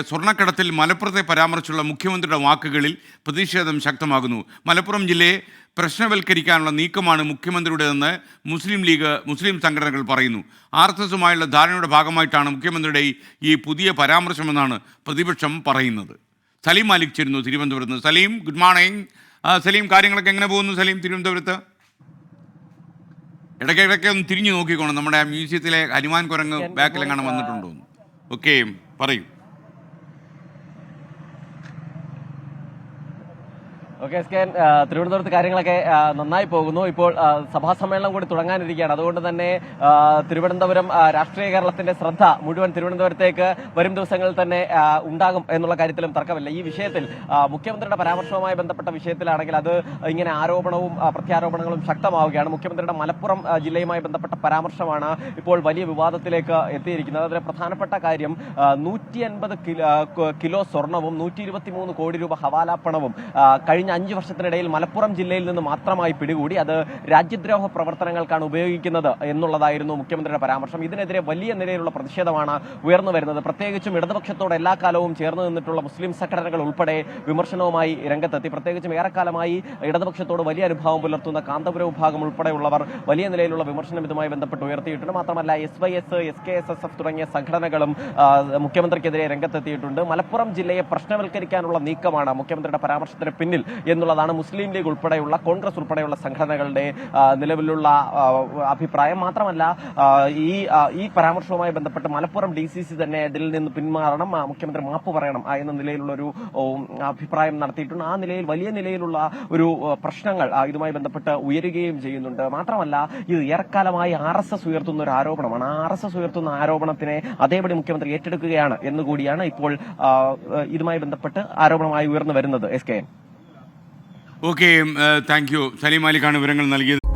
സ്വർണ്ണക്കടത്തിൽ മലപ്പുറത്തെ പരാമർശിച്ചുള്ള മുഖ്യമന്ത്രിയുടെ വാക്കുകളിൽ പ്രതിഷേധം ശക്തമാകുന്നു. മലപ്പുറം ജില്ലയെ പ്രശ്നവൽക്കരിക്കാനുള്ള നീക്കമാണ് മുഖ്യമന്ത്രിയുടേതെന്ന് മുസ്ലിം സംഘടനകൾ പറയുന്നു. RSSുമായുള്ള ധാരണയുടെ ഭാഗമായിട്ടാണ് മുഖ്യമന്ത്രിയുടെ ഈ പുതിയ പരാമർശമെന്നാണ് പ്രതിപക്ഷം പറയുന്നത്. സലീം മാലിക് ചേരുന്നു തിരുവനന്തപുരത്ത്. Saleem, good morning. സലീം, കാര്യങ്ങളൊക്കെ എങ്ങനെ പോകുന്നു സലീം തിരുവനന്തപുരത്ത്? ഇടയ്ക്കിടയ്ക്ക് ഒന്ന് തിരിഞ്ഞു നോക്കിക്കോണം, നമ്മുടെ മ്യൂസിയത്തിലെ ഹനുമാൻ കുരങ്ങ് ബാക്കിലെങ്ങാനും വന്നിട്ടുണ്ടോ? ഓക്കെ, പറയൂ. ഓക്കെ സ്കാൻ, തിരുവനന്തപുരത്ത് കാര്യങ്ങളൊക്കെ നന്നായി പോകുന്നു. ഇപ്പോൾ സഭാ സമ്മേളനം കൂടി തുടങ്ങാനിരിക്കുകയാണ്. അതുകൊണ്ട് തന്നെ തിരുവനന്തപുരം രാഷ്ട്രീയ കേരളത്തിന്റെ ശ്രദ്ധ മുഴുവൻ തിരുവനന്തപുരത്തേക്ക് വരും ദിവസങ്ങളിൽ തന്നെ ഉണ്ടാകും എന്നുള്ള കാര്യത്തിലും തർക്കമില്ല. ഈ വിഷയത്തിൽ മുഖ്യമന്ത്രിയുടെ പരാമർശവുമായി ബന്ധപ്പെട്ട വിഷയത്തിലാണെങ്കിൽ അത് ഇങ്ങനെ ആരോപണവും പ്രത്യാരോപണങ്ങളും ശക്തമാവുകയാണ്. മുഖ്യമന്ത്രിയുടെ മലപ്പുറം ജില്ലയുമായി ബന്ധപ്പെട്ട പരാമർശമാണ് ഇപ്പോൾ വലിയ വിവാദത്തിലേക്ക് എത്തിയിരിക്കുന്നത്. അതിലെ പ്രധാനപ്പെട്ട കാര്യം 150 കിലോ സ്വർണവും 123 കോടി രൂപ ഹവാല പണവും കഴിഞ്ഞ 5 വർഷത്തിനിടയിൽ മലപ്പുറം ജില്ലയിൽ നിന്ന് മാത്രമായി പിടികൂടി. അത് രാജ്യദ്രോഹ പ്രവർത്തനങ്ങൾക്കാണ് ഉപയോഗിക്കുന്നത് എന്നുള്ളതായിരുന്നു മുഖ്യമന്ത്രിയുടെ പരാമർശം. ഇതിനെതിരെ വലിയ നിലയിലുള്ള പ്രതിഷേധമാണ് ഉയർന്നു വരുന്നത്. പ്രത്യേകിച്ചും ഇടതുപക്ഷത്തോട് എല്ലാ കാലവും ചേർന്ന് നിന്നിട്ടുള്ള മുസ്ലിം സംഘടനകൾ ഉൾപ്പെടെ വിമർശനവുമായി രംഗത്തെത്തി. പ്രത്യേകിച്ചും ഏറെക്കാലമായി ഇടതുപക്ഷത്തോട് വലിയ അനുഭാവം പുലർത്തുന്ന കാന്തപുരം വിഭാഗം ഉൾപ്പെടെയുള്ളവർ വലിയ നിലയിലുള്ള വിമർശനം ഇതുമായി ബന്ധപ്പെട്ട് ഉയർത്തിയിട്ടുണ്ട്. മാത്രമല്ല SYS, SKSSF തുടങ്ങിയ സംഘടനകളും മുഖ്യമന്ത്രിക്കെതിരെ രംഗത്തെത്തിയിട്ടുണ്ട്. മലപ്പുറം ജില്ലയെ പ്രശ്നവൽക്കരിക്കാനുള്ള നീക്കമാണ് മുഖ്യമന്ത്രിയുടെ പരാമർശത്തിന് പിന്നിൽ എന്നുള്ളതാണ് മുസ്ലിം ലീഗ് ഉൾപ്പെടെയുള്ള കോൺഗ്രസ് ഉൾപ്പെടെയുള്ള സംഘടനകളുടെ നിലവിലുള്ള അഭിപ്രായം. മാത്രമല്ല ഈ പരാമർശവുമായി ബന്ധപ്പെട്ട് മലപ്പുറം DCC തന്നെ ഇതിൽ നിന്ന് പിന്മാറണം, മുഖ്യമന്ത്രി മാപ്പ് പറയണം എന്ന നിലയിലുള്ള ഒരു അഭിപ്രായം നടത്തിയിട്ടുണ്ട്. ആ നിലയിൽ വലിയ നിലയിലുള്ള ഒരു പ്രശ്നങ്ങൾ ഇതുമായി ബന്ധപ്പെട്ട് ഉയരുകയും ചെയ്യുന്നുണ്ട്. മാത്രമല്ല ഇത് ഏറെക്കാലമായി RSS ഉയർത്തുന്ന ഒരു ആരോപണമാണ്. RSS ഉയർത്തുന്ന ആരോപണത്തിനെ അതേപടി മുഖ്യമന്ത്രി ഏറ്റെടുക്കുകയാണ് എന്നുകൂടിയാണ് ഇപ്പോൾ ഇതുമായി ബന്ധപ്പെട്ട് ആരോപണമായി ഉയർന്നു വരുന്നത്. SK. Okay, thank you. Saleem മാലിക്കാണ് വിവരങ്ങൾ നൽകിയത്.